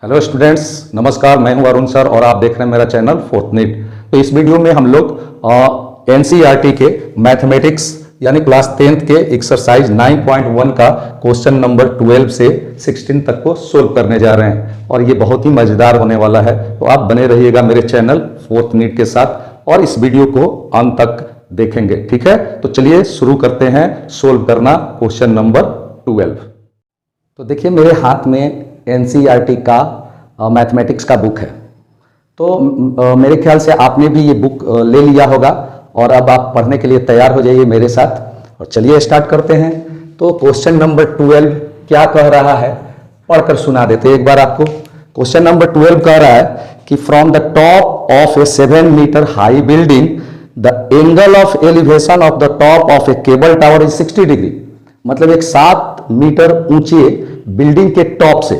Hello students, नमस्कार। मैं हूं अरुण सर और आप देख रहे हैं मेरा चैनल फोर्थ नीट। तो इस वीडियो में हम लोग एनसीईआरटी के मैथमेटिक्स यानी क्लास 10th के एक्सरसाइज 9.1 का क्वेश्चन नंबर 12 से 16 तक को सोल्व करने जा रहे हैं और ये बहुत ही मजेदार होने वाला है। तो आप बने रहिएगा मेरे चैनल फोर्थ नीट के साथ और इस वीडियो को अंत तक देखेंगे, ठीक है। तो चलिए शुरू करते हैं सोल्व करना क्वेश्चन नंबर 12। तो देखिए मेरे हाथ में एनसीईआरटी का मैथमेटिक्स का बुक है। तो मेरे ख्याल से आपने भी ये बुक ले लिया होगा और अब आप पढ़ने के लिए तैयार हो जाइए मेरे साथ और चलिए स्टार्ट करते हैं। तो क्वेश्चन नंबर 12 क्या कह रहा है पढ़कर सुना देते हैं एक बार आपको। क्वेश्चन नंबर 12 कह रहा है कि from the top of a 7 metre high building the angle of elevation of the top of a cable tower is 60 degree. मतलब एक 7 मीटर ऊंचे बिल्डिंग के टॉप से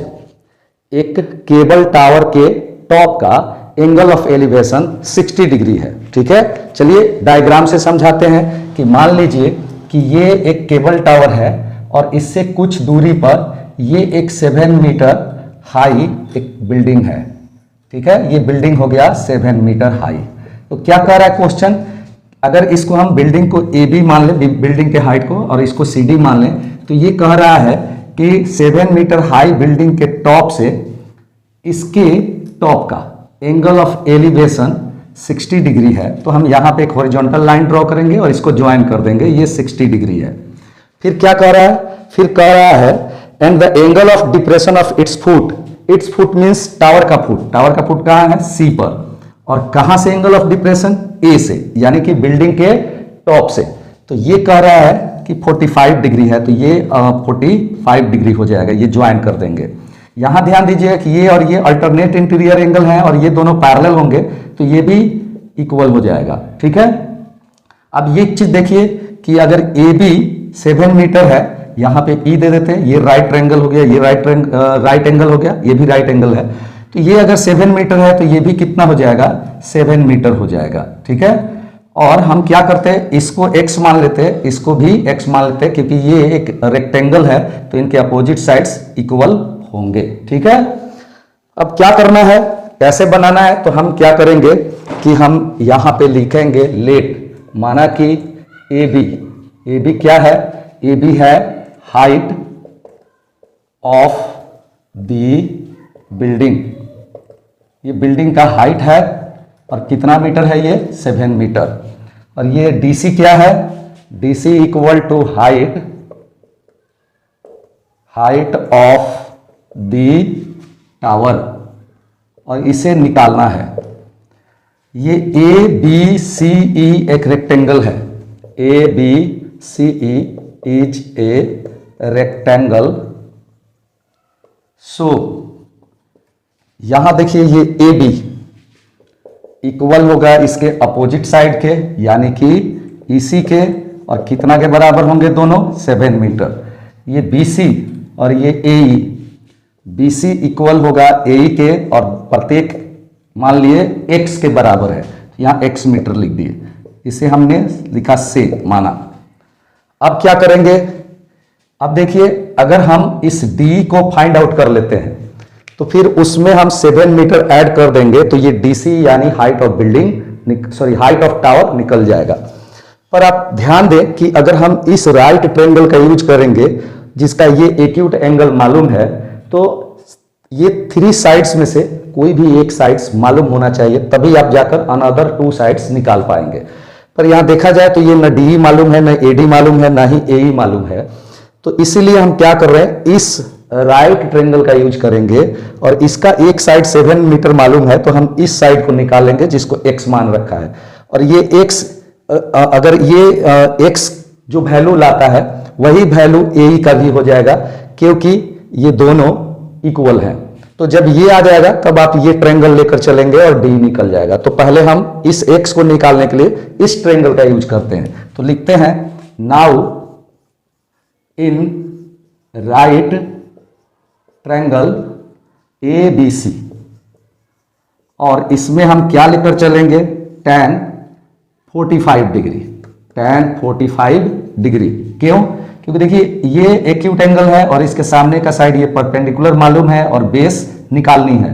एक केबल टावर के टॉप का एंगल ऑफ एलिवेशन 60 डिग्री है, ठीक है। चलिए डायग्राम से समझाते हैं कि मान लीजिए कि ये एक केबल टावर है और इससे कुछ दूरी पर ये एक 7 मीटर हाई एक बिल्डिंग है, ठीक है। ये बिल्डिंग हो गया 7 मीटर हाई। तो क्या कह रहा है क्वेश्चन, अगर इसको हम बिल्डिंग को ए बी मान लें, बिल्डिंग के हाइट को, और इसको सी डी मान लें, तो ये कह रहा है कि 7 मीटर हाई बिल्डिंग के टॉप से इसके टॉप का एंगल ऑफ एलिवेशन 60 डिग्री है। तो हम यहाँ पे एक हॉरिजॉन्टल लाइन ड्रॉ करेंगे और इसको ज्वाइन कर देंगे, ये 60 डिग्री है। फिर क्या कह रहा है, फिर कह रहा है and the angle of depression of its foot. It's foot means tower का फुट। टावर का फुट कहाँ है, सी पर। और कहाँ से एंगल ऑफ डिप्रेशन, ए से, यानी कि बिल्डिंग के टॉप से। तो ये कह रहा है कि 45 डिग्री है, तो ये 45 डिग्री हो जाएगा, ये ज्वाइन कर देंगे। यहां ध्यान दीजिए कि ये और ये अल्टरनेट इंटीरियर एंगल हैं और ये दोनों पैरेलल होंगे, तो ये भी इक्वल हो जाएगा, ठीक है। अब ये चीज देखिए कि अगर ए बी 7 मीटर है, यहां पे पी दे देते हैं, ये राइट ट्रायंगल हो गया, ये राइट एंगल हो गया, ये भी राइट एंगल है। तो ये अगर 7 मीटर है तो ये भी कितना हो जाएगा, 7 मीटर हो जाएगा, ठीक है। और हम क्या करते हैं, इसको x मान लेते हैं, इसको भी x मान लेते हैं, क्योंकि ये एक रेक्टेंगल है तो इनके अपोजिट साइड्स इक्वल होंगे, ठीक है। अब क्या करना है, कैसे बनाना है, तो हम क्या करेंगे कि हम यहां पे लिखेंगे लेट, माना कि ए बी क्या है, ए बी है हाइट ऑफ द बिल्डिंग। ये बिल्डिंग का हाइट है और कितना मीटर है, ये 7 मीटर। और ये डीसी क्या है, DC equal to height of the tower, और इसे निकालना है। ये ए बी सी ई एक रेक्टेंगल है, A B C E is a rectangle. So यहां देखिए ये ए बी इक्वल होगा इसके अपोजिट साइड के, यानी कि इसी के, और कितना के बराबर होंगे दोनों, 7 मीटर। ये BC और ये AE, BC इक्वल होगा AE के, और प्रत्येक मान लिए x के बराबर है, यहां x मीटर लिख दिए, इसे हमने लिखा से माना। अब क्या करेंगे, अब देखिए अगर हम इस D को फाइंड आउट कर लेते हैं तो फिर उसमें हम 7 मीटर ऐड कर देंगे, तो ये DC यानी height of building, height of tower निकल जाएगा। पर आप ध्यान दें कि अगर हम इस राइट ट्रायंगल का यूज करेंगे जिसका ये एक्यूट एंगल मालूम है, तो ये 3 साइड्स में से कोई भी एक साइड्स मालूम होना चाहिए, तभी आप जाकर अनदर 2 साइड्स निकाल पाएंगे। पर यहां देखा जाए तो ये न DE मालूम है, न AD मालूम है, ना ही AE मालूम है। तो इसीलिए हम क्या कर रहे हैं, इस राइट ट्रायंगल का यूज करेंगे, और इसका एक साइड 7 मीटर मालूम है तो हम इस साइड को निकालेंगे जिसको x मान रखा है। और ये x, अगर ये x जो वैल्यू लाता है वही वैल्यू AE का भी हो जाएगा, क्योंकि ये दोनों इक्वल हैं। तो जब ये आ जाएगा तब आप ये ट्रायंगल लेकर चलेंगे और D निकल जाएगा। तो पहले हम इस x को निकालने के लिए इस ट्रायंगल का यूज करते हैं। तो लिखते हैं now in right triangle ABC, और इसमें हम क्या लेकर चलेंगे, tan 45 डिग्री, tan 45 डिग्री। क्यों, क्योंकि देखिए ये एक्यूट एंगल है और इसके सामने का साइड ये परपेंडिकुलर मालूम है और बेस निकालनी है।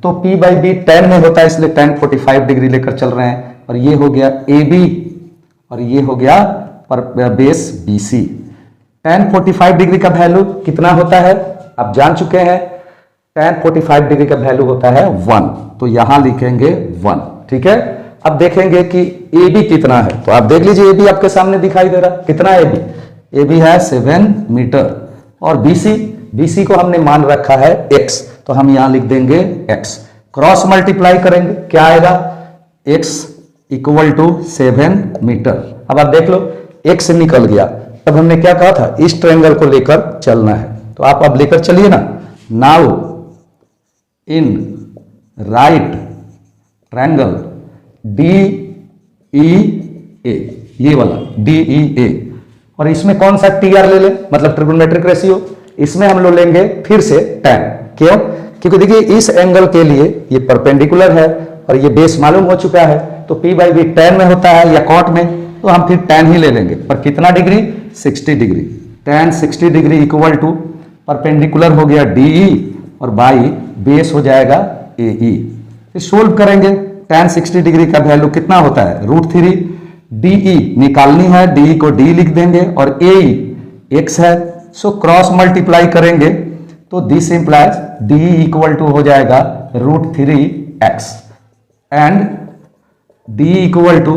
तो P बाई बी tan में होता है, इसलिए tan 45 डिग्री लेकर चल रहे हैं। और ये हो गया AB और ये हो गया पर बेस BC। tan 45 डिग्री का वैल्यू कितना होता है आप जान चुके हैं। tan 45 डिग्री का वैल्यू होता है 1, तो यहां लिखेंगे 1। ठीक है, अब देखेंगे कि AB कितना है। तो आप देख लीजिए AB आपके सामने दिखाई दे रहा है। कितना है AB? AB है 7 मीटर। और BC को हमने मान रखा है x, तो हम यहां लिख देंगे x। क्रॉस मल्टीप्लाई करेंगे, क्या आएगा? x equal to 7 metre. अब आप देख लो x निकल गया। तब हमने क्या कहा था? इस ट्रायंगल को लेकर चलना है, तो आप अब लेकर चलिए ना। Now in right triangle DEA, ये वाला DEA, और इसमें कौन सा TR ले लें, मतलब ट्रिगोनोमेट्रिक रेशियो। इसमें हम लोग लेंगे फिर से tan। क्यों? क्योंकि देखिए इस एंगल के लिए ये परपेंडिकुलर है और ये बेस मालूम हो चुका है। तो P बाई बी tan में होता है या कॉट में, तो हम फिर tan ही ले लेंगे। पर कितना degree? 60 degree. tan 60 degree equal to perpendicular हो गया DE और बाई बेस हो जाएगा AE। फिर सोल्व करेंगे। tan 60 डिग्री का वैल्यू कितना होता है? √3। DE निकालनी है, DE को D लिख देंगे और AE x है। सो क्रॉस मल्टीप्लाई करेंगे तो this implies DE equal to हो जाएगा √3x and DE equal to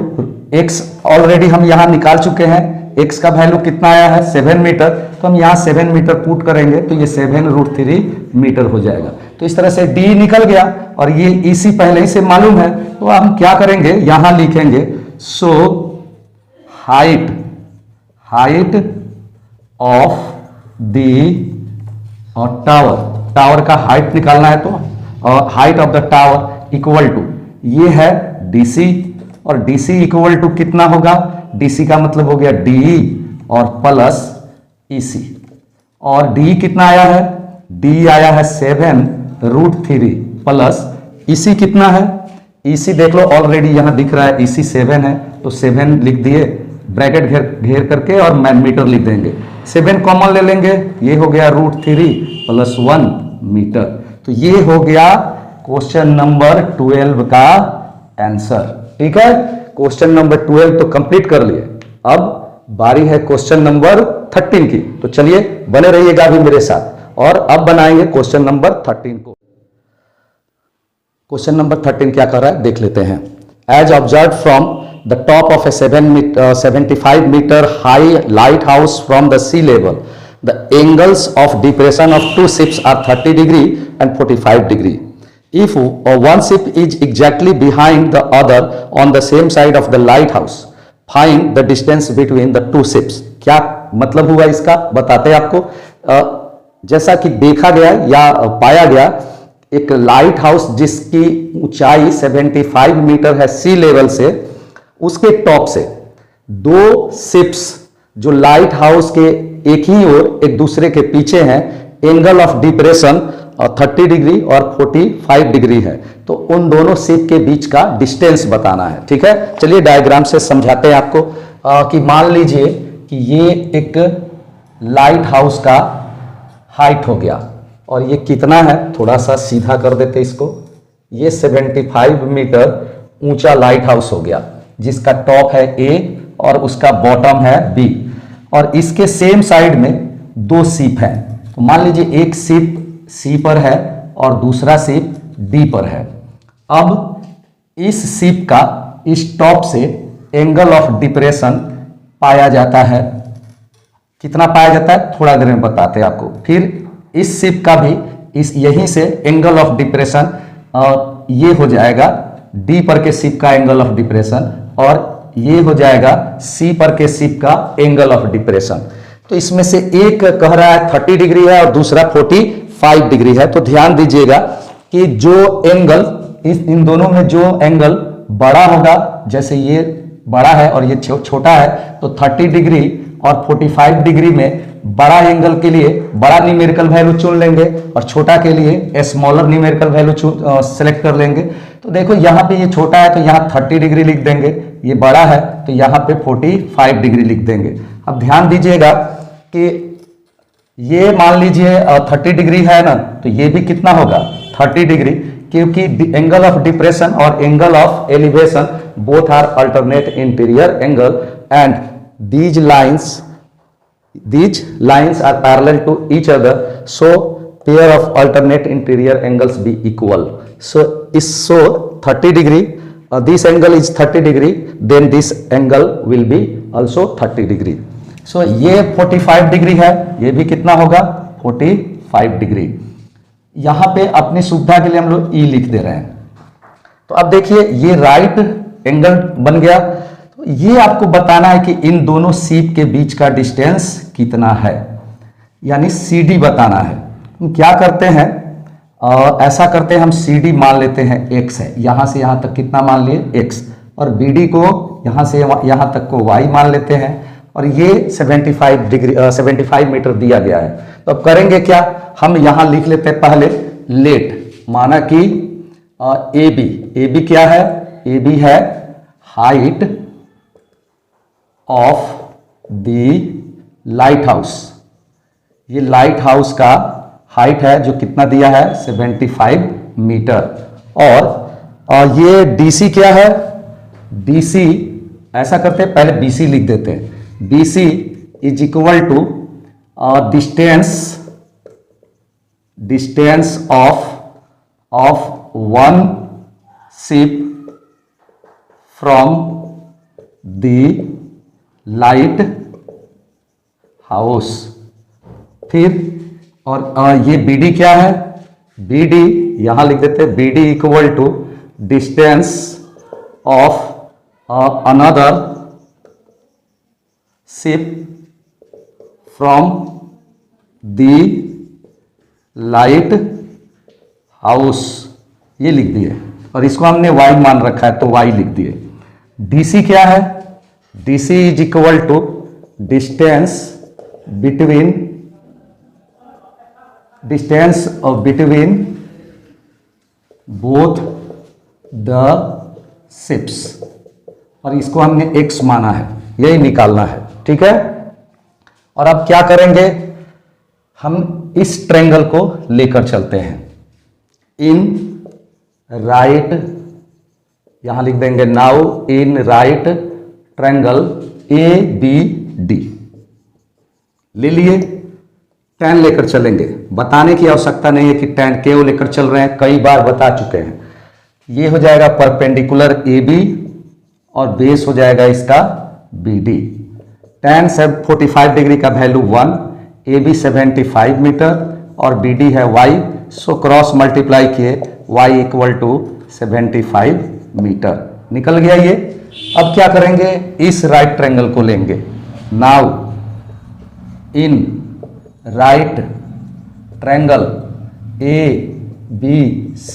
x already हम यहां निकाल चुके हैं। x का वैल्यू कितना आया है? 7 मीटर। तो हम यहां 7 मीटर पुट करेंगे तो ये 7√3 मीटर हो जाएगा। तो इस तरह से DE निकल गया और ये EC पहले ही से मालूम है। तो हम क्या करेंगे? यहां लिखेंगे so height of the tower का हाइट निकालना है, तो height of the tower equal to ये है DC, और DC इक्वल टू कितना होगा? DC का मतलब हो गया DE और प्लस EC। और DE कितना आया है? DE आया है 7√3 प्लस EC कितना है? EC देख लो ऑलरेडी यहां दिख रहा है, EC 7 है, तो 7 लिख दिए, ब्रैकेट घेर करके और मीटर लिख देंगे। 7 कॉमन ले लेंगे, ये हो गया √3 प्लस 1 मीटर। तो ये हो गया क्वेश्चन नंबर 12 का आंसर। ठीक है, क्वेश्चन नंबर 12 तो कंप्लीट कर लिए। अब बारी है क्वेश्चन नंबर 13 की। तो चलिए बने रहिएगा अभी मेरे साथ, और अब बनाएंगे क्वेश्चन नंबर 13 को। क्वेश्चन नंबर 13 क्या कर रहा है देख लेते हैं। As observe from the top of a 75 meter high lighthouse from the sea level, the angles of depression of two ships are 30 degree and 45 degree. If one ship is exactly behind the other on the same side of the lighthouse, find the distance between the two ships. क्या मतलब हुआ इसका बताते हैं आपको। जैसा कि देखा गया या पाया गया, एक लाइट हाउस जिसकी ऊंचाई 75 मीटर है सी लेवल से, उसके टॉप से दो शिप्स जो लाइट हाउस के एक ही ओर एक दूसरे के पीछे हैं, एंगल ऑफ डिप्रेशन 30 डिग्री और 45 डिग्री है। तो उन दोनों शिप के बीच का डिस्टेंस बताना है। ठीक है, चलिए डायग्राम से समझाते हैं आपको। कि मान लीजिए कि ये एक लाइट हाउस का हाइट हो गया, और ये कितना है थोड़ा सा सीधा कर देते इसको। ये 75 मीटर ऊंचा लाइट हाउस हो गया, जिसका टॉप है A और उसका बॉटम है B, और इसके सेम साइड में दो शिप हैं। तो मान लीजिए एक शिप C पर है और दूसरा शिप D पर है। अब इस शिप का इस टॉप से एंगल ऑफ डिप्रेशन पाया जाता है। कितना पाया जाता है थोड़ा देर में बताते हैं आपको। फिर इस शिप का भी इस यहीं से एंगल ऑफ डिप्रेशन ये हो जाएगा D पर के शिप का एंगल ऑफ डिप्रेशन, और ये हो जाएगा C पर के शिप का एंगल ऑफ डिप्रेशन। तो इसमें से एक कह रहा है 30 डिग्री है और दूसरा 45 डिग्री है। तो ध्यान दीजिएगा कि जो एंगल इन दोनों में जो एंगल बड़ा होगा, जैसे ये बड़ा है और ये छोटा है, तो 30 डिग्री और 45 डिग्री में बड़ा एंगल के लिए बड़ा न्यूमेरिकल वैल्यू चुन लेंगे और छोटा के लिए स्मॉलर न्यूमेरिकल वैल्यू सेलेक्ट कर लेंगे। तो देखो यहाँ पे ये छोटा है तो यहाँ 30 डिग्री लिख देंगे, ये बड़ा है तो यहाँ पे 45 डिग्री लिख देंगे। अब ध्यान दीजिएगा कि ये मान लीजिए 30 डिग्री है ना, तो ये भी कितना होगा 30 डिग्री, क्योंकि एंगल ऑफ डिप्रेशन और angle of elevation both are alternate interior angle and these lines are parallel to each other, so pair of alternate interior angles be equal. So 30 degree, this angle is 30 degree, then this angle will be also 30 degree. So ये 45 degree है, ये भी कितना होगा 45 degree. यहां पे अपनी सुविधा के लिए हम लोग E लिख दे रहे हैं। तो अब देखिए ये राइट एंगल बन गया। तो ये आपको बताना है कि इन दोनों सीप के बीच का डिस्टेंस कितना है, यानी CD बताना है। हम क्या करते हैं, ऐसा करते हैं, हम CD मान लेते हैं x है, यहां से यहां तक कितना मान लिए x, और BD को यहां से यहां तक को y मान लेते हैं, और ये 75 मीटर दिया गया है। तो अब करेंगे क्या, हम यहां लिख लेते हैं पहले लेट, माना कि AB क्या है, AB है height of the lighthouse. ये लाइट हाउस का हाइट है जो कितना दिया है 75 मीटर, और ये DC क्या है, DC ऐसा करते हैं पहले BC लिख देते हैं, BC is equal to distance of one ship from the lighthouse. फिर और ये BD क्या है, BD यहां लिख देते हैं, BD equal to distance of another ship from the lighthouse, ये लिख दिए, और इसको हमने y मान रखा है तो y लिख दिए। DC क्या है, DC is equal to distance between both the ships, और इसको हमने x माना है, यही निकालना है, ठीक है। और अब क्या करेंगे, हम इस ट्रायंगल को लेकर चलते हैं इन राइट, यहां लिख देंगे now in right triangle ABD ले लिए, tan लेकर चलेंगे, बताने की आवश्यकता नहीं है कि tan क्यों लेकर चल रहे हैं, कई बार बता चुके हैं। ये हो जाएगा परपेंडिकुलर AB और बेस हो जाएगा इसका BD। tan 45 डिग्री का वैल्यू 1, AB 75 मीटर और BD है y, सो क्रॉस मल्टीप्लाई किए y इक्वल टू 75 मीटर, निकल गया ये। अब क्या करेंगे, इस राइट ट्रायंगल को लेंगे, now in right triangle ABC,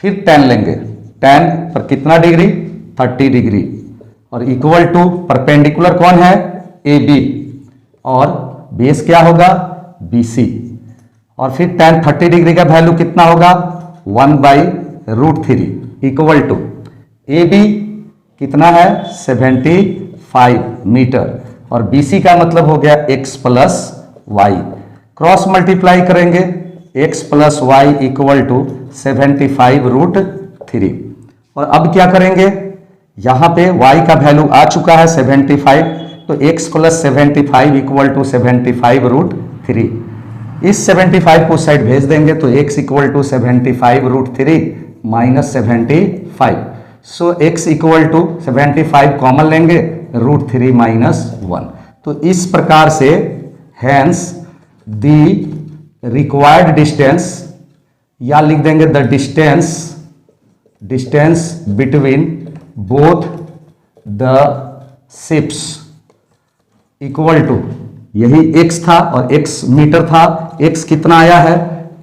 फिर tan लेंगे, tan पर कितना डिग्री 30 डिग्री, और इक्वल टू परपेंडिकुलर कौन है AB, और बेस क्या होगा BC, और फिर tan 30 डिग्री का वैल्यू कितना होगा 1/√3 इक्वल टू AB कितना है 75 मीटर, और BC का मतलब हो गया x plus y, cross multiply करेंगे x plus Y equal to 75√3। और अब क्या करेंगे, यहां पे y का वैल्यू आ चुका है 75, तो x प्लस 75 इक्वल टू 75√3। इस 75 को साइड भेज देंगे तो x equal to 75√3 minus 75, so x equal to 75 common लेंगे, √3 माइनस 1। तो इस प्रकार से हैंस द रिक्वायर्ड डिस्टेंस, या लिख देंगे the distance between both the ships equal to, यही x था और x मीटर था, x कितना आया है,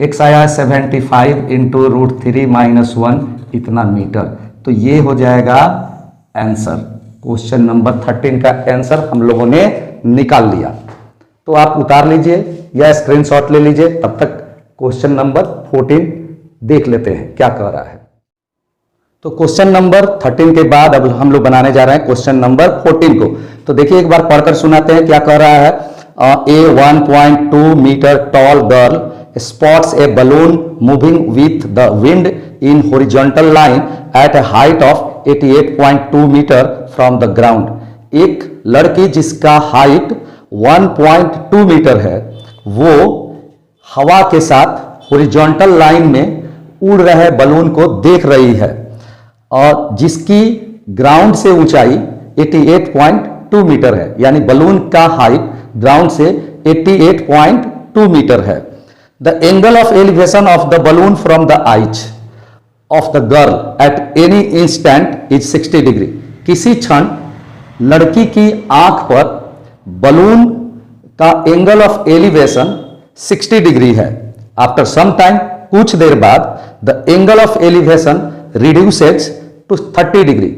x आया है 75 इंटू √3 माइनस 1 इतना मीटर। तो ये हो जाएगा आंसर, क्वेश्चन नंबर 13 का आंसर हम लोगों ने निकाल लिया। तो आप उतार लीजिए या स्क्रीनशॉट ले लीजिए, तब तक क्वेश्चन नंबर 14 देख लेते हैं क्या कह रहा है। तो क्वेश्चन नंबर 13 के बाद अब हम लोग बनाने जा रहे हैं क्वेश्चन नंबर 14 को। तो देखिए एक बार पढ़कर सुनाते हैं क्या कह रहा है। A 1.2 metre tall girl spots a balloon moving with the wind in horizontal line at a height of 88.2 metre from the ground. एक लड़की जिसका हाइट 1.2 मीटर है वो हवा के साथ हॉरिजॉन्टल लाइन में उड़ रहे बलून को देख रही है और जिसकी ग्राउंड से ऊंचाई 88.2 मीटर है, यानी बलून का हाइट ग्राउंड से 88.2 मीटर है. The angle of elevation of the balloon from the eyes of the girl at any instant is 60 degree. किसी क्षण लड़की की आंख पर बलून का एंगल ऑफ एलिवेशन 60 डिग्री है. आफ्टर सम टाइम, कुछ देर बाद, the angle of elevation reduces to 30 degree.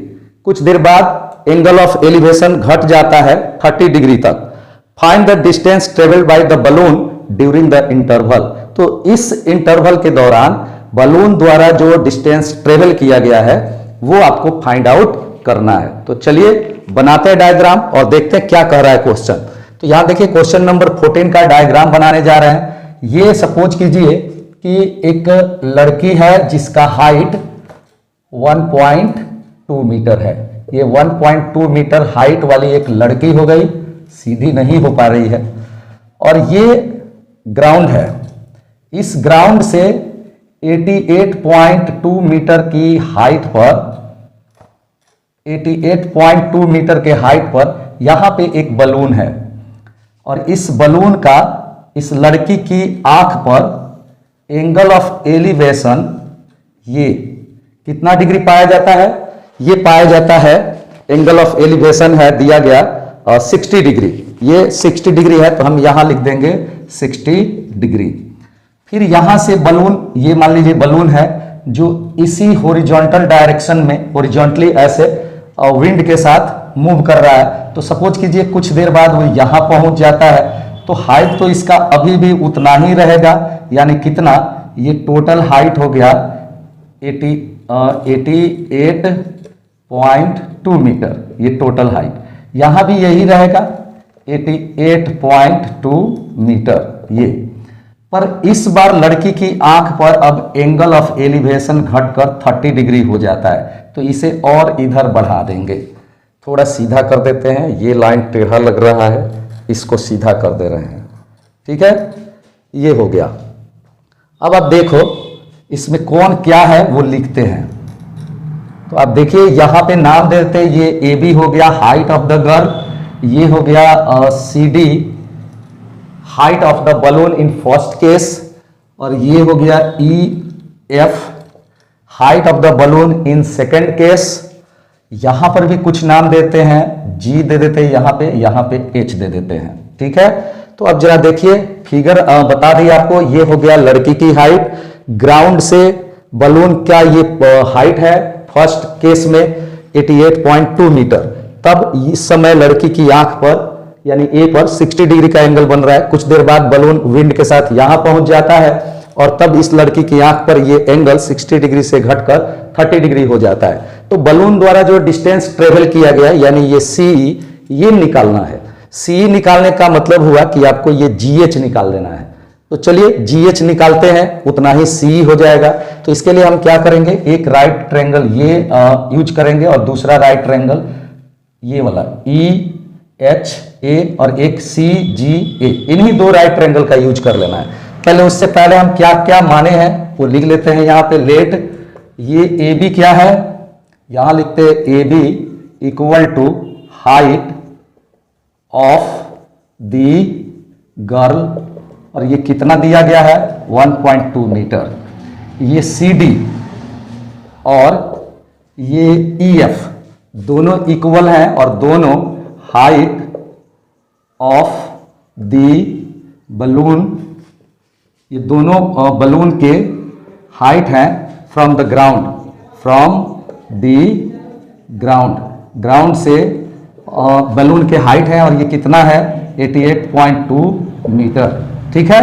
कुछ देर बाद एंगल ऑफ एलिवेशन घट जाता है 30 डिग्री तक. Find the distance travelled by the balloon during the interval. तो इस इंटरवल के दौरान बलून द्वारा जो डिस्टेंस ट्रेवल किया गया है वो आपको फाइंड आउट करना है. तो चलिए बनाते हैं डायग्राम और देखते हैं क्या कह रहा है क्वेश्चन. तो यहां देखिए क्वेश्चन नंबर 14 का डायग्राम बनाने जा रहे हैं. ये सपोज कीजिए कि एक लड़की है जिसका हाइट 1.2 मीटर है. ये 1.2 मीटर हाइट वाली एक लड़की हो गई, सीधी नहीं हो पा रही है. और ये ग्राउंड है. इस ग्राउंड से 88.2 मीटर की हाइट पर 88.2 मीटर के हाइट पर यहां पे एक बलून है और इस बलून का इस लड़की की आंख पर एंगल ऑफ एलिवेशन ये कितना डिग्री पाया जाता है? ये पाया जाता है, एंगल ऑफ एलिवेशन है दिया गया 60 डिग्री. ये 60 डिग्री है तो हम यहां लिख देंगे 60 डिग्री. फिर यहां से बलून, ये मान लीजिए बलून है जो इसी हॉरिजॉन्टल डायरेक्शन में हॉरिजॉन्टली ऐसे विंड के साथ मूव कर रहा है. तो सपोज कीजिए कुछ देर बाद वो यहां पहुंच जाता है तो हाइट तो इसका अभी भी उतना ही रहेगा, यानी कितना, ये टोटल हाइट हो गया 88.2 मीटर. ये टोटल हाइट यहां भी यही रहेगा 88.2 मीटर. ये पर इस बार लड़की की आंख पर अब एंगल ऑफ एलिवेशन घटकर 30 डिग्री हो जाता है. तो इसे और इधर बढ़ा देंगे, थोड़ा सीधा कर देते हैं. ये लाइन टेढ़ा लग रहा है, इसको सीधा कर दे रहे हैं. ठीक है, ये हो गया. अब आप देखो इसमें कौन क्या है वो लिखते हैं. तो आप देखिए यहां पे नाम देते हैं. ये ए बी हो गया हाइट ऑफ द गर्ल, ये हो गया C D height of the balloon in first case, और ये हो गया E F height of the balloon in second case. यहां पर भी कुछ नाम देते हैं, जी दे देते हैं यहाँ पे एच दे देते हैं. ठीक है, तो अब जरा देखिए फिगर बता दी आपको. ये हो गया लड़की की हाइट, ग्राउंड से बलून का ये हाइट है फर्स्ट केस में 88.2 मीटर. तब इस समय लड़की की आंख पर यानी ए पर 60 डिग्री का एंगल बन रहा है. कुछ देर बाद बलून विंड के साथ यहां पहुंच जाता है और तब इस लड़की की आंख पर ये एंगल 60 डिग्री से घटकर 30 डिग्री हो जाता है. तो बलून द्वारा जो डिस्टेंस ट्रेवल किया गया यानी ये सी, ये निकालना है. सी निकालने का मतलब हुआ कि आपको ये GH निकाल लेना है. तो चलिए GH निकालते हैं, उतना ही सी हो जाएगा. तो इसके लिए हम क्या करेंगे, एक राइट ट्रायंगल ये यूज करेंगे और दूसरा राइट ट्रायंगल ये वाला EHA और एक CGA, इन्हीं दो राइट ट्रायंगल का यूज कर लेना है. पहले उससे पहले हम क्या क्या माने हैं वो लिख लेते हैं. यहाँ पे लेट ये AB क्या है, यहां लिखते हैं AB equal to height of the girl, और ये कितना दिया गया है 1.2 मीटर. ये CD और ये EF दोनों इक्वल हैं और दोनों हाइट ऑफ दी बलून, ये दोनों बलून के हाइट हैं from the ground, from the ground, ground से बलून के हाइट है और ये कितना है 88.2 मीटर. ठीक है,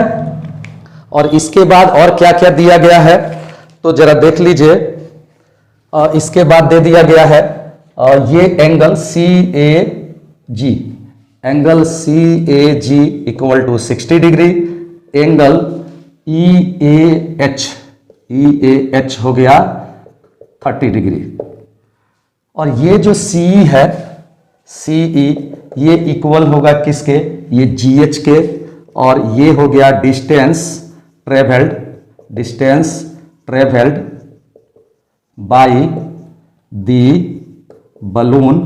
और इसके बाद और क्या क्या दिया गया है तो जरा देख लीजिए. इसके बाद दे दिया गया है ये angle CAG, angle CAG equal to 60 degree, angle EAH हो गया 30 डिग्री। और ये जो CE है, CE ये इक्वल होगा किसके, ये GH के, और ये हो गया distance travelled by the balloon.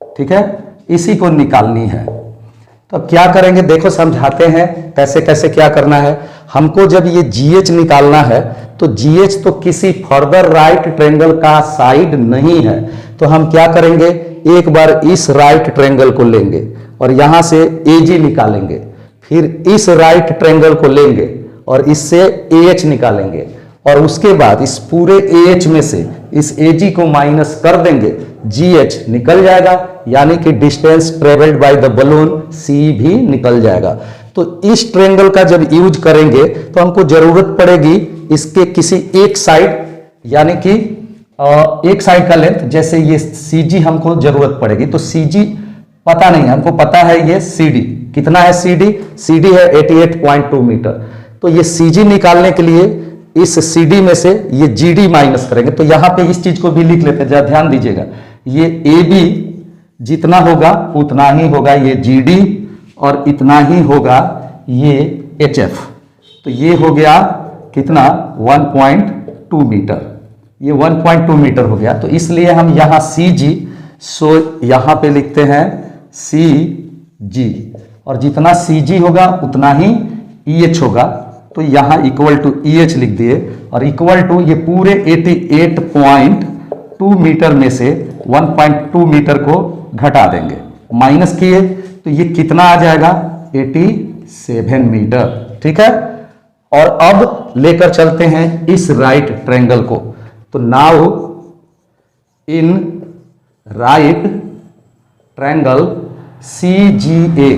ठीक है, इसी को निकालनी है। तो अब क्या करेंगे, देखो समझाते हैं कैसे कैसे क्या करना है। हमको जब ये GH निकालना है तो GH तो किसी फर्दर राइट ट्रायंगल का साइड नहीं है, तो हम क्या करेंगे, एक बार इस राइट ट्रायंगल को लेंगे और यहां से AG निकालेंगे, फिर इस राइट ट्रायंगल को लेंगे और इससे AH निकालेंगे, और उसके बाद इस पूरे AH में से इस AG को माइनस कर देंगे, GH निकल जाएगा, यानी कि distance travelled by the balloon CE भी निकल जाएगा। तो इस ट्रायंगल का जब यूज करेंगे तो हमको जरूरत पड़ेगी इसके किसी एक साइड, यानी कि एक साइड का लेंथ, जैसे ये CG हमको जरूरत पड़ेगी। तो CG पता नहीं, हमको पता है ये CD कितना है, CD है 88.2 मीटर। तो ये CG निकालने के लिए इस CD में से ये GD माइनस करेंगे। तो यहां पे इस चीज को भी लिख लेते हैं, जरा ध्यान दीजिएगा, ये AB जितना होगा उतना ही होगा ये GD, और इतना ही होगा ये HF। तो ये हो गया कितना, 1.2 मीटर, ये 1.2 मीटर हो गया। तो इसलिए हम यहां CG, सो यहां पे लिखते हैं CG, और जितना CG होगा उतना ही EH होगा। तो यहां इक्वल टू EH लिख दिए, और इक्वल टू ये पूरे 88.2 मीटर में से 1.2 मीटर को घटा देंगे, माइनस किए, तो ये कितना आ जाएगा, 87 मीटर। ठीक है, और अब लेकर चलते हैं इस राइट ट्रायंगल को। तो now in right triangle CGA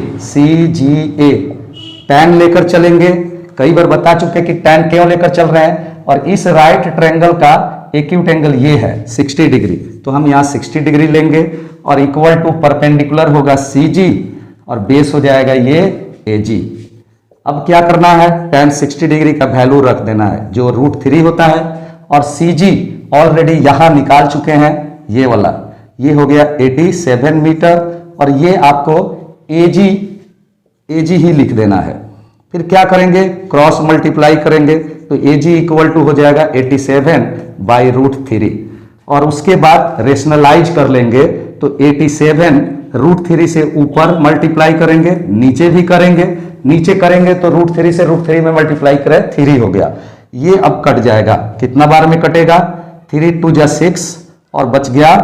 tan लेकर चलेंगे। कई बार बता चुके कि tan क्यों लेकर चल रहे हैं, और इस राइट ट्रायंगल का एक्यूट एंगल ये है 60 डिग्री, तो हम यहाँ 60 डिग्री लेंगे, और इक्वल टू परपेंडिकुलर होगा CG, और बेस हो जाएगा ये AG। अब क्या करना है, tan 60 डिग्री का वैल्यू रख देना है जो √3 होता है, और CG ऑलरेडी यहां निकाल चुके हैं, ये वाला, ये हो गया 87 मीटर, और ये आपको AG ही लिख देना है। फिर क्या करेंगे, क्रॉस मल्टीप्लाई करेंगे, तो AG इक्वल टू हो जाएगा 87 बाई √3, और उसके बाद रेशनलाइज कर लेंगे, तो 87 √3 से ऊपर मल्टीप्लाई करेंगे, नीचे भी करेंगे, नीचे करेंगे तो √3 से √3 में मल्टीप्लाई करें 3 हो गया। ये अब कट जाएगा, कितना बार में कटेगा, 3 2 जा 6, और बच गया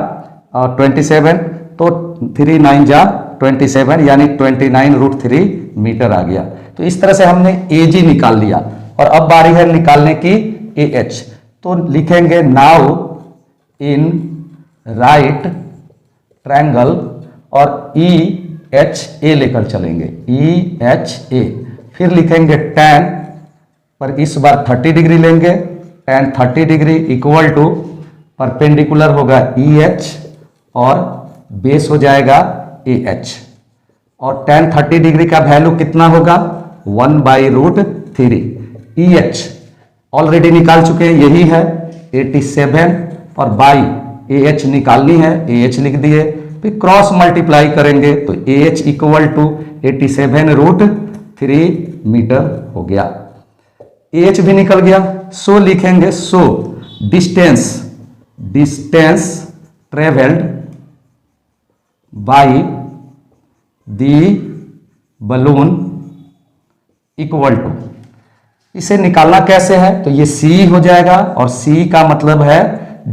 27, तो 3 9 जा 27, यानी 29 √3 मीटर आ गया। तो इस तरह से हमने AG निकाल लिया, और अब बारी है निकालने की AH। तो लिखेंगे नाउ इन राइट ट्रायंगल, और EHA लेकर चलेंगे, EHA। फिर लिखेंगे tan, पर इस बार 30 डिग्री लेंगे, tan 30 degree equal to perpendicular होगा EH, और बेस हो जाएगा AH, और tan 30 डिग्री का वैल्यू कितना होगा, 1/√3। EH ऑलरेडी निकाल चुके हैं, यही है 87, और बाई AH निकालनी है, AH लिख दिए, फिर क्रॉस मल्टीप्लाई करेंगे तो AH इक्वल टू 87√3 मीटर हो गया। AH भी निकल गया, सो लिखेंगे, so distance travelled by the balloon equal to, इसे निकालना कैसे है, तो ये C हो जाएगा, और C का मतलब है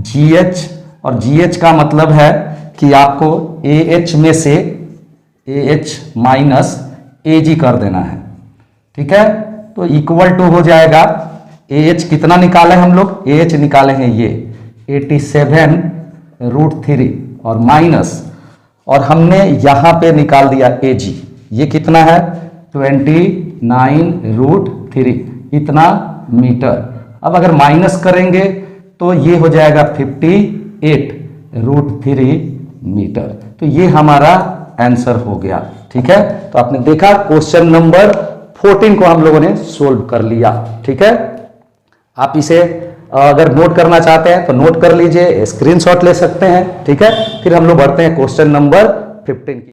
GH, और GH का मतलब है कि आपको AH में से AH माइनस AG कर देना है। ठीक है, तो इक्वल टू हो जाएगा, AH कितना निकाले हम लोग, AH निकाले हैं ये 87√3, और माइनस, और हमने यहां पे निकाल दिया AG, ये कितना है 29√3, इतना मीटर। अब अगर माइनस करेंगे तो ये हो जाएगा 58√3 मीटर। तो ये हमारा आंसर हो गया। ठीक है, तो आपने देखा क्वेश्चन नंबर 14 को हम लोगों ने सोल्व कर लिया। ठीक है, आप इसे अगर नोट करना चाहते हैं तो नोट कर लीजिए, स्क्रीनशॉट ले सकते हैं। ठीक है, फिर हम लोग बढ़ते हैं क्वेश्चन नंबर 15 की।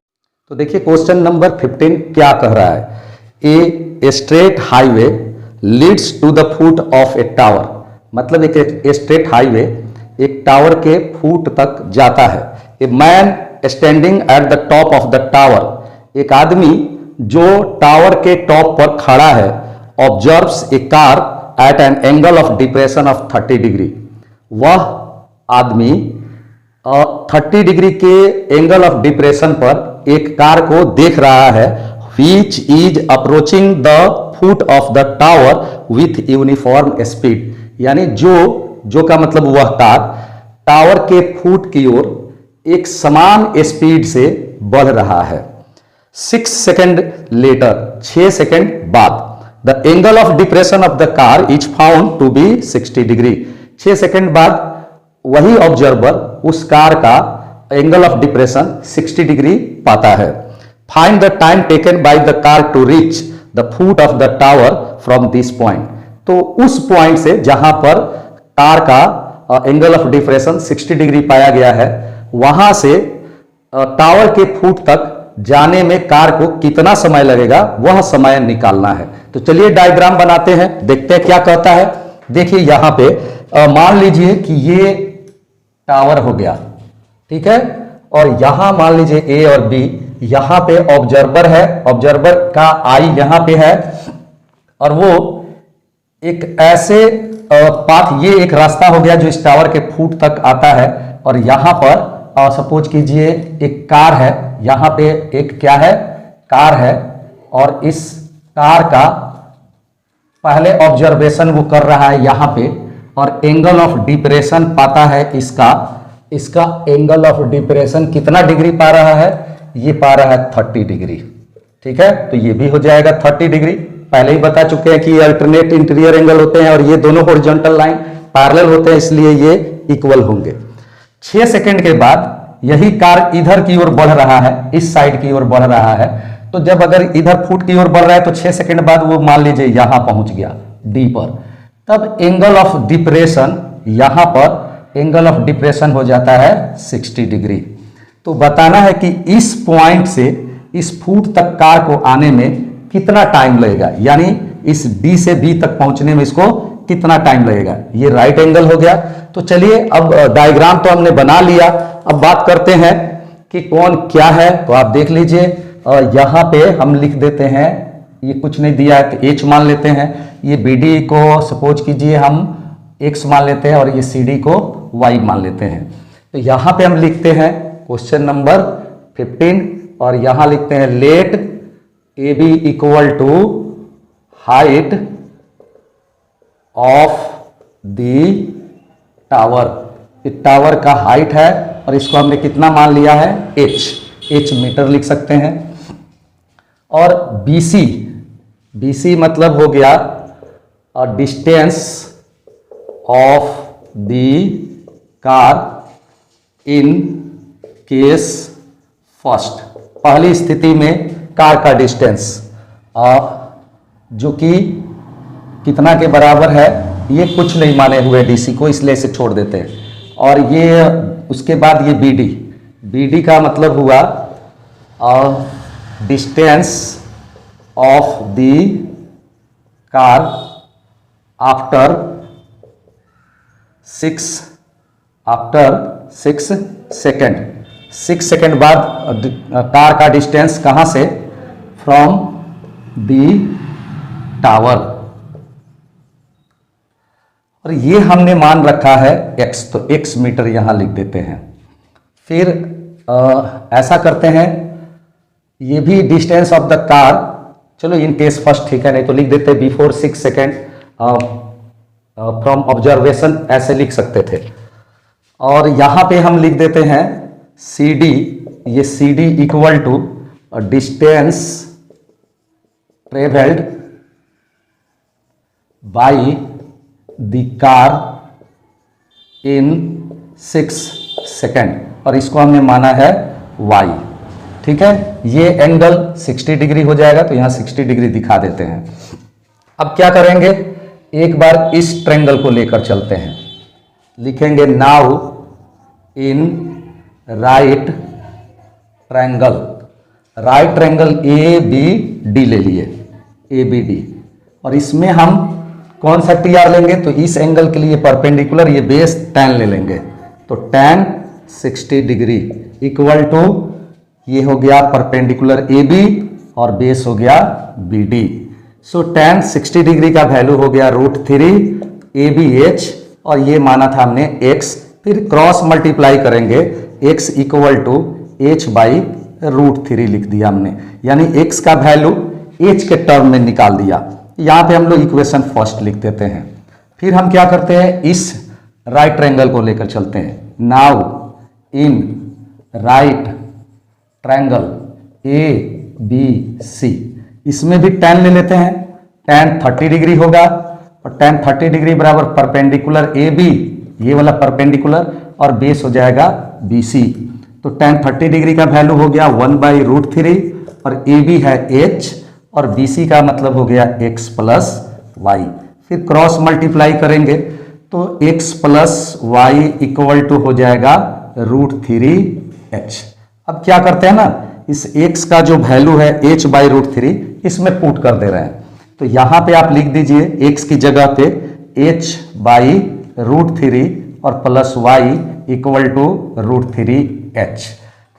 तो देखिए क्वेश्चन नंबर 15 क्या कह रहा है। A straight highway leads to the foot of a tower, मतलब एक स्ट्रेट हाईवे एक टावर के फुट तक जाता है। A man standing at the top of the tower, एक आदमी जो टावर के टॉप पर खड़ा है, observes a car at an angle of depression of 30 degree, वह आदमी 30 डिग्री के एंगल ऑफ डिप्रेशन पर एक कार को देख रहा है, which is approaching the foot of the tower with uniform speed, यानी जो का मतलब वह कार टावर के फुट की ओर एक समान स्पीड से बढ़ रहा है। 6 सेकेंड लेटर, 6 सेकेंड बाद, the angle of depression of the car is found to be 60 degree. 6 second बाद वही ऑब्जर्वर उस कार का एंगल ऑफ डिप्रेशन 60 डिग्री पाता है। Find the time taken by the car to reach the foot of the tower from this point, तो उस point से जहां पर कार का एंगल ऑफ डिप्रेशन 60 डिग्री पाया गया है, वहां से टावर के फुट तक जाने में कार को कितना समय लगेगा वह समय निकालना है। तो चलिए डायग्राम बनाते हैं, देखते हैं क्या कहता है। देखिए यहां पे मान लीजिए कि ये टावर हो गया, ठीक है, और यहां मान लीजिए ए और बी, यहां पे ऑब्जर्वर है, ऑब्जर्वर का आई यहां पे है, और वो एक ऐसे पाथ, ये एक रास्ता हो गया जो इस टावर के फुट तक आता है, और यहां पर सपोज कीजिए एक कार है, यहां पे एक क्या है, कार है, और इस कार का पहले ऑब्जर्वेशन वो कर रहा है यहां पे, और एंगल ऑफ डिप्रेशन पाता है इसका एंगल ऑफ डिप्रेशन कितना डिग्री पा रहा है, ये पा रहा है 30 डिग्री। ठीक है, तो ये भी हो जाएगा 30 डिग्री। पहले ही बता चुके हैं कि ये अल्टरनेट इंटीरियर एंगल होते हैं और ये दोनों हॉरिजॉन्टल लाइन पैरेलल होते हैं, इसलिए ये इक्वल होंगे। 6 सेकंड के बाद यही कार इधर की ओर बढ़ रहा है, इस साइड की ओर बढ़ रहा है, तो जब अगर इधर फुट की ओर बढ़ रहा है तो 6 सेकंड बाद वो मान लीजिए यहां पहुंच गया डी पर, तब एंगल ऑफ डिप्रेशन यहां पर एंगल ऑफ डिप्रेशन हो जाता है 60 डिग्री। तो बताना है कि इस पॉइंट से इस फुट तक कार को आने में कितना टाइम लगेगा, यानी इस डी से बी तक पहुंचने में इसको कितना टाइम लगेगा। ये राइट एंगल हो गया। तो चलिए अब डायग्राम तो हमने बना लिया, अब बात करते हैं कि कौन क्या है। तो आप देख लीजिए यहां पे हम लिख देते हैं, ये कुछ नहीं दिया है तो एच मान लेते हैं, ये बी डी को सपोज कीजिए हम एक्स मान लेते हैं, और ये सी डी को वाई मान लेते हैं। तो यहां पे हम लिखते हैं क्वेश्चन नंबर 15, और यहां लिखते हैं let A B equal to height of the tower. Tower का हाइट है और इसको हमने कितना मान लिया है, एच मीटर लिख सकते हैं। और बीसी, बीसी मतलब हो गया distance of the car in case first, पहली स्थिति में कार का डिस्टेंस जो कि कितना के बराबर है, ये कुछ नहीं माने हुए डीसी को, इसलिए इसे छोड़ देते हैं। और ये उसके बाद ये बीडी, बीडी का मतलब हुआ distance of the car after 6 second. 6 second बाद कार का डिस्टेंस कहां से, फ्रॉम दी टावर, और ये हमने मान रखा है x, तो x मीटर यहां लिख देते हैं। फिर ऐसा करते हैं, ये भी डिस्टेंस ऑफ द कार, चलो इन केस फर्स्ट ठीक है, नहीं तो लिख देते बिफोर 6 सेकेंड फ्रॉम ऑब्जर्वेशन, ऐसे लिख सकते थे। और यहां पे हम लिख देते हैं सी डी, ये C D equal to distance travelled by the car in 6 second, और इसको हमने माना है y। ठीक है, ये एंगल 60 डिग्री हो जाएगा, तो यहां 60 डिग्री दिखा देते हैं। अब क्या करेंगे, एक बार इस ट्रायंगल को लेकर चलते हैं, लिखेंगे now in right triangle, right triangle A B D ले लिए, ए बी डी, और इसमें हम कौन सा टी आर लेंगे, तो इस एंगल के लिए परपेंडिकुलर ये बेस tan ले लेंगे, तो tan 60 डिग्री इक्वल टू ये हो गया परपेंडिकुलर ए बी और बेस हो गया बी डी। सो tan 60 डिग्री का वैल्यू हो गया √3 ए बी एच, और ये माना था हमने x, फिर क्रॉस मल्टीप्लाई करेंगे x equal to H by √3 लिख दिया हमने, यानी x का वैल्यू h के टर्म में निकाल दिया। यहां पे हम लोग इक्वेशन फर्स्ट लिख देते हैं, फिर हम क्या करते हैं, इस राइट ट्रायंगल को लेकर चलते हैं। Now in right triangle A B C, इसमें भी tan ले लेते हैं, tan 30 डिग्री होगा, और tan 30 डिग्री बराबर परपेंडिकुलर ए बी, ये वाला परपेंडिकुलर, और बेस हो जाएगा बी सी, तो tan 30 डिग्री का वैल्यू हो गया 1/√3, और ए बी है h, और बी सी का मतलब हो गया x प्लस वाई, फिर क्रॉस मल्टीप्लाई करेंगे तो x plus Y equal to हो जाएगा √3h। अब क्या करते हैं ना, इस x का जो वैल्यू है h/√3 इसमें पुट कर दे रहे हैं, तो यहां पे आप लिख दीजिए x की जगह पे h/√3 और plus Y equal to √3h।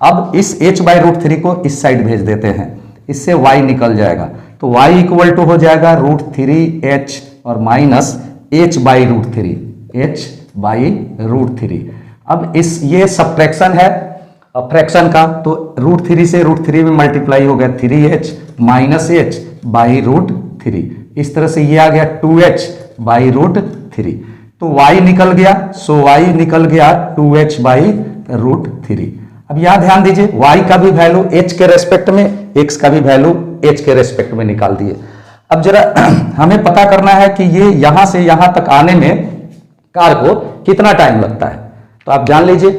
अब इस h/√3 को इस साइड भेज देते हैं, इससे y निकल जाएगा, तो y इक्वल टू हो जाएगा √3h और माइनस h/√3, h/√3। अब इस ये सब्ट्रैक्शन है फ्रैक्शन का, तो √3 से √3 में मल्टीप्लाई हो गया 3h माइनस h/√3, इस तरह से ये आ गया 2h/√3, तो y निकल गया, सो y निकल गया 2h/√3। अब यहां ध्यान दीजिए, y का भी वैल्यू h के रेस्पेक्ट में, x का भी वैल्यू h के रेस्पेक्ट में निकाल दिए। अब जरा हमें पता करना है कि ये यहां से यहां तक आने में कार को कितना टाइम लगता है, तो आप जान लीजिए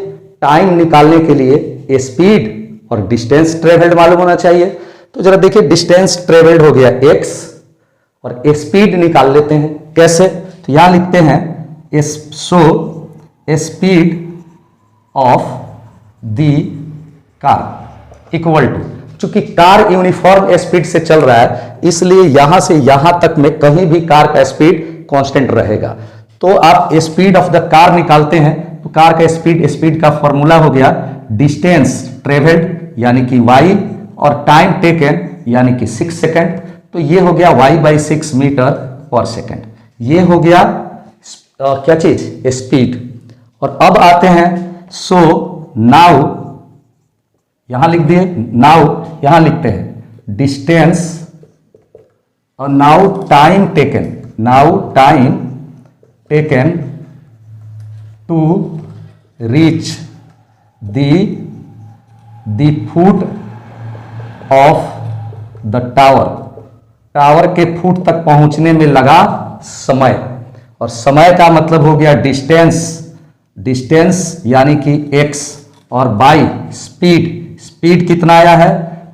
टाइम निकालने के लिए स्पीड और डिस्टेंस ट्रेवल्ड मालूम होना चाहिए। तो जरा देखिए, डिस्टेंस ट्रेवल्ड हो गया x, और स्पीड निकाल लेते हैं, कैसे, तो यहां लिखते हैं speed of the car equal to, चूंकि कार यूनिफॉर्म स्पीड से चल रहा है इसलिए यहां से यहां तक में कहीं भी कार का स्पीड कांस्टेंट रहेगा। तो आप स्पीड ऑफ द कार निकालते हैं, तो कार का स्पीड का फॉर्मूला हो गया डिस्टेंस ट्रेवल्ड यानी कि y, और टाइम टेकन यानी कि 6 सेकंड, तो ये हो गया y/6 मीटर पर सेकंड, ये हो गया क्या चीज, स्पीड। और अब आते हैं, सो नाउ यहां लिख दिए, नाउ यहां लिखते हैं डिस्टेंस, और now time taken to reach the foot of the tower के फुट तक पहुंचने में लगा समय, और समय का मतलब हो गया डिस्टेंस यानी कि x, और बाई स्पीड कितना आया है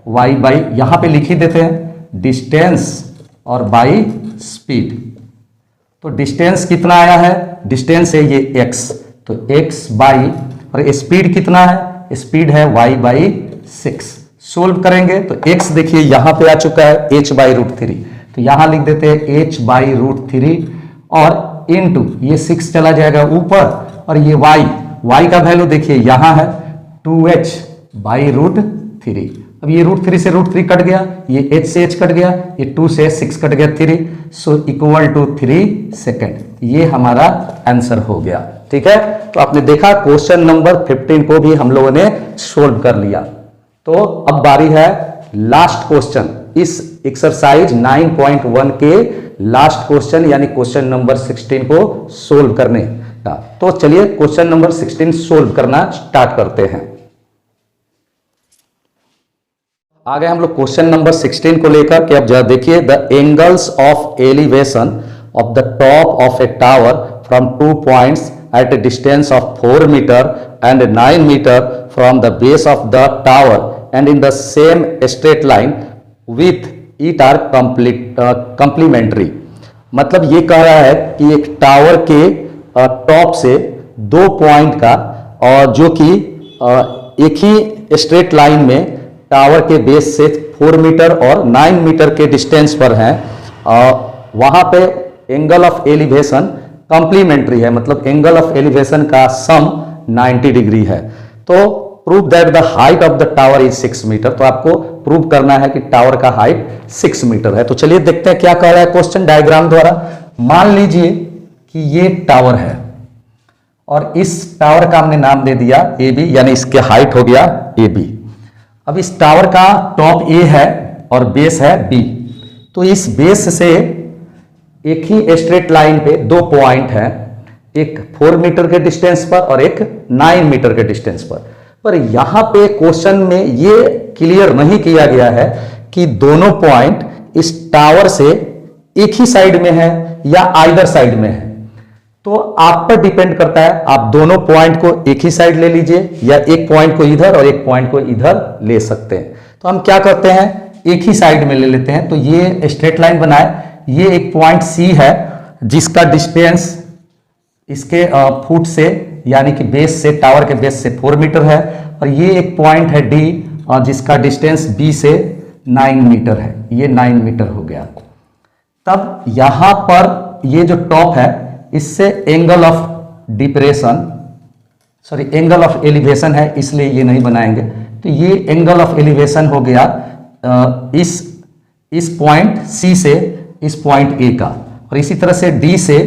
y/, यहां पे लिख ही देते हैं डिस्टेंस और बाई स्पीड, तो डिस्टेंस कितना आया है, डिस्टेंस है ये x, तो x बाई, और स्पीड कितना है, स्पीड है y/6। सोल्व करेंगे तो x देखिए यहां पे आ चुका है h/√3, तो यहां लिख देते हैं h/√3, और इनटू ये 6 चला जाएगा ऊपर, और ये y का वैल्यू देखिए यहां है 2h/√3। अब ये √3 से √3 कट गया, ये h से h कट गया, ये 2 से 6 कट गया 3, सो इक्वल टू 3 सेकेंड, ये हमारा आंसर हो गया। ठीक है, तो आपने देखा क्वेश्चन नंबर 15 को भी हम लोगों ने सोल्व कर लिया। तो अब बारी है लास्ट क्वेश्चन, इस एक्सरसाइज 9.1 के लास्ट क्वेश्चन यानी क्वेश्चन नंबर 16 को सोल्व करने का। तो चलिए क्वेश्चन नंबर 16 सोल्व करना स्टार्ट करते हैं। आगे हम लोग क्वेश्चन नंबर 16 को लेकर के अब जरा देखिए, the angles of elevation of the top of a tower from 2 points at a distance of 4 meter and 9 meter from the base of the tower and in the same straight line with it are complementary। मतलब ये कह रहा है कि एक tower के top से दो पॉइंट का और जो कि एक ही स्ट्रेट लाइन में टावर के बेस से 4 मीटर और 9 मीटर के डिस्टेंस पर हैं, वहां पे एंगल ऑफ एलिवेशन कॉम्प्लीमेंट्री है, मतलब एंगल ऑफ एलिवेशन का सम 90 डिग्री है। तो prove that the height of the tower is 6 metre. तो आपको प्रूव करना है कि टावर का हाइट 6 मीटर है। तो चलिए देखते हैं क्या कह रहा है क्वेश्चन डायग्राम द्वारा। मान लीजिए कि ये टावर है और इस टावर का हमने नाम दे दिया ए बी, यानी इसके हाइट हो गया ए बी। अब इस टावर का टॉप ए है और बेस है बी। तो इस बेस से एक ही स्ट्रेट लाइन पे दो पॉइंट है, एक 4 मीटर के डिस्टेंस पर और एक 9 मीटर के डिस्टेंस पर यहां पे क्वेश्चन में ये क्लियर नहीं किया गया है कि दोनों पॉइंट इस टावर से एक ही साइड में है या आइदर साइड में है। तो आप पर डिपेंड करता है, आप दोनों पॉइंट को एक ही साइड ले लीजिए या एक पॉइंट को इधर और एक पॉइंट को इधर ले सकते हैं। तो हम क्या करते हैं, एक ही साइड में ले लेते हैं। तो ये स्ट्रेट लाइन बनाए, ये एक पॉइंट सी है जिसका डिस्टेंस इसके फुट से यानी कि बेस से, टावर के बेस से 4 मीटर है, और ये एक पॉइंट है डी जिसका डिस्टेंस बी से 9 मीटर है। ये 9 मीटर हो गया। तब यहां पर ये जो टॉप है इससे angle of depression, sorry angle of elevation है, इसलिए ये नहीं बनाएंगे। तो ये एंगल ऑफ एलिवेशन हो गया इस पॉइंट सी से इस पॉइंट ए का, और इसी तरह से डी से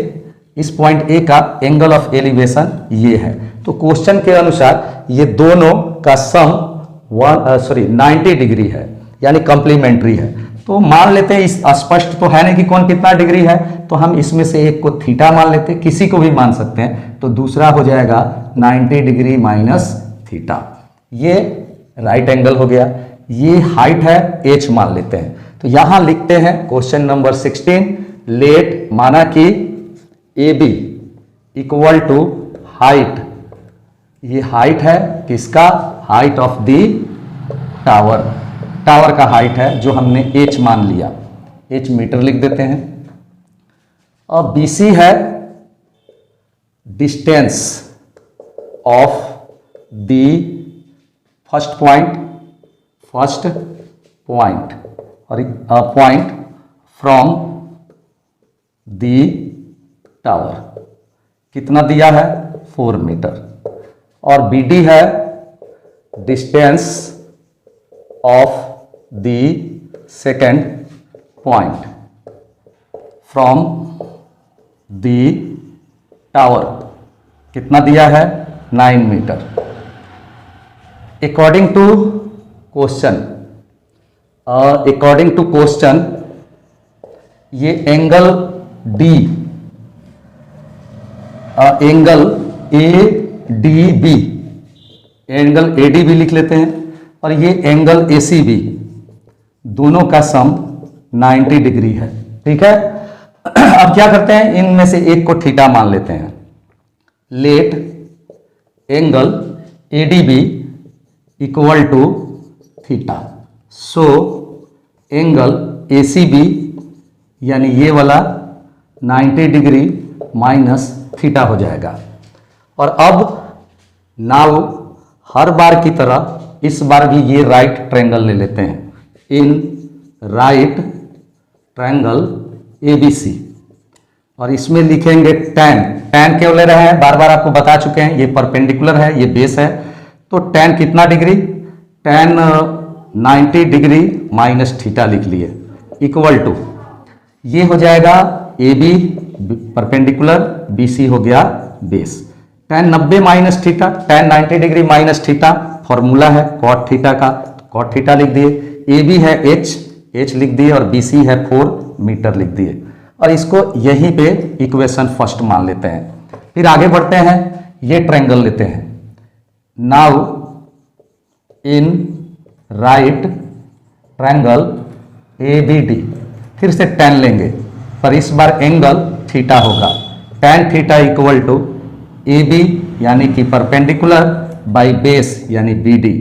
इस पॉइंट ए का एंगल ऑफ एलिवेशन ये है। तो क्वेश्चन के अनुसार ये दोनों का सम 90 डिग्री है, यानी कंप्लीमेंट्री है। तो मान लेते हैं, इस स्पष्ट तो है नहीं कि कौन कितना डिग्री है, तो हम इसमें से एक को थीटा मान लेते हैं, किसी को भी मान सकते हैं। तो दूसरा हो जाएगा 90 डिग्री माइनस थीटा, ये राइट एंगल हो गया। ये हाइट है h मान लेते हैं। तो यहां लिखते हैं क्वेश्चन नंबर 16, लेट माना कि A B equal to height, ये हाइट है किसका, height of the tower, tower का हाइट है जो हमने h मान लिया, h मीटर लिख देते हैं। और BC है distance of the first point और पॉइंट फ्रॉम द टावर, कितना दिया है 4 मीटर। और BD है distance of the second point from the tower, कितना दिया है 9 मीटर। अकॉर्डिंग टू क्वेश्चन ये angle D, angle ADB, angle ADB लिख लेते हैं, और ये एंगल ACB, दोनों का सम 90 डिग्री है। ठीक है, अब क्या करते हैं, इनमें से एक को थीटा मान लेते हैं। Let angle ADB equal to theta, so angle ACB यानी ये वाला 90 डिग्री माइनस थीटा हो जाएगा। और अब नाउ हर बार की तरह इस बार भी ये राइट ट्रायंगल ले लेते हैं, इन राइट ट्रायंगल ABC, और इसमें लिखेंगे tan क्यों ले रहे हैं, बार बार आपको बता चुके हैं, ये परपेंडिकुलर है, ये बेस है। तो tan कितना degree, tan 90 degree minus theta लिख लिए, इक्वल टू ये हो जाएगा AB परपेंडिकुलर, BC हो गया base. tan 90 minus theta, tan 90 degree minus theta formula है cot थीटा का, cot थीटा लिख दिए। AB है h लिख दिए, और BC है 4 मीटर लिख दिए, और इसको यहीं पे इक्वेशन फर्स्ट मान लेते हैं। फिर आगे बढ़ते हैं, ये ट्रायंगल लेते हैं। Now in right triangle ABD, फिर से tan लेंगे, पर इस बार एंगल थीटा होगा। tan theta equal to AB यानी कि परपेंडिकुलर बाई बेस यानी BD,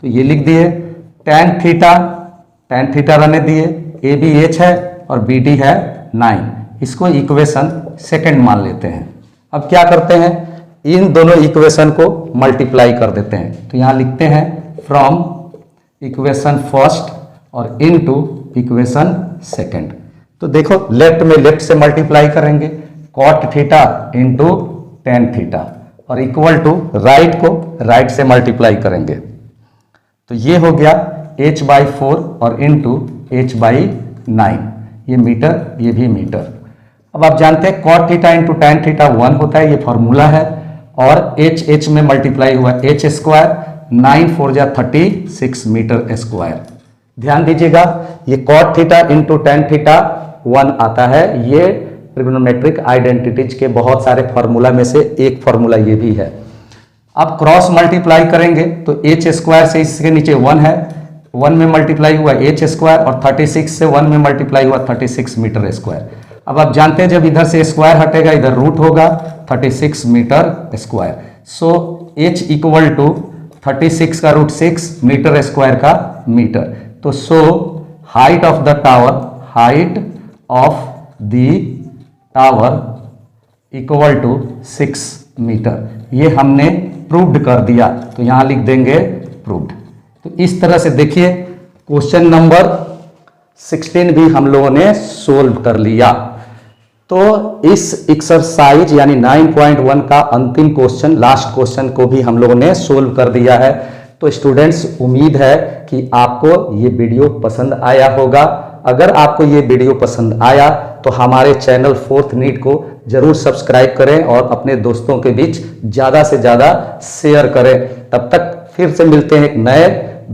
तो ये लिख दिए। tan थीटा रहने दिए, ए बी एच है और बी डी है 9, इसको इक्वेशन सेकंड मान लेते हैं। अब क्या करते हैं, इन दोनों इक्वेशन को मल्टीप्लाई कर देते हैं। तो यहाँ लिखते हैं फ्रॉम इक्वेशन फर्स्ट और इनटू इक्वेशन सेकंड। तो देखो लेफ्ट में लेफ्ट से मल्टीप्लाई करेंगे, cot theta into tan theta, और इक्वल टू राइट को राइट से मल्टीप्लाई करेंगे। तो ये हो गया h/4 और इंटू h/9, ये मीटर ये भी मीटर। अब आप जानते हैं cot theta into tan theta 1 होता है, ये फॉर्मूला है, और h में मल्टीप्लाई हुआ h स्क्वायर, 9 4 जा 36 मीटर स्क्वायर। ध्यान दीजिएगा ये cot theta into tan theta 1 आता है, ये ट्रिग्नोमेट्रिक आइडेंटिटीज के बहुत सारे फॉर्मूला में से एक फॉर्मूला ये भी है। अब क्रॉस मल्टीप्लाई करेंगे तो h स्क्वायर से इसके नीचे 1 है, 1 में मल्टीप्लाई हुआ h स्क्वायर, और 36 से 1 में मल्टीप्लाई हुआ 36 मीटर स्क्वायर। अब आप जानते हैं जब इधर से स्क्वायर हटेगा इधर रूट होगा, 36 metre square. So h equal to 36 का रूट 6 मीटर स्क्वायर का मीटर। तो so height of the tower, height of the tower equal to 6 metre, ये हमने प्रूव्ड कर दिया। तो यहां लिख देंगे प्रूव्ड। तो इस तरह से देखिए क्वेश्चन नंबर 16 भी हम लोगों ने सोल्व कर लिया। तो इस एक्सरसाइज यानी 9.1 का अंतिम क्वेश्चन, लास्ट क्वेश्चन को भी हम लोगों ने सोल्व कर दिया है। तो स्टूडेंट्स उम्मीद है कि आपको ये वीडियो पसंद आया होगा। अगर आपको ये वीडियो पसंद आया तो हमारे चैनल फोर्थ नीट को जरूर सब्सक्राइब करें और अपने दोस्तों के बीच ज़्यादा से ज़्यादा शेयर करें। तब तक फिर से मिलते हैं एक नए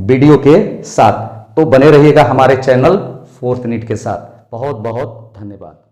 वीडियो के साथ। तो बने रहिएगा हमारे चैनल फोर्थ नीट के साथ। बहुत बहुत धन्यवाद।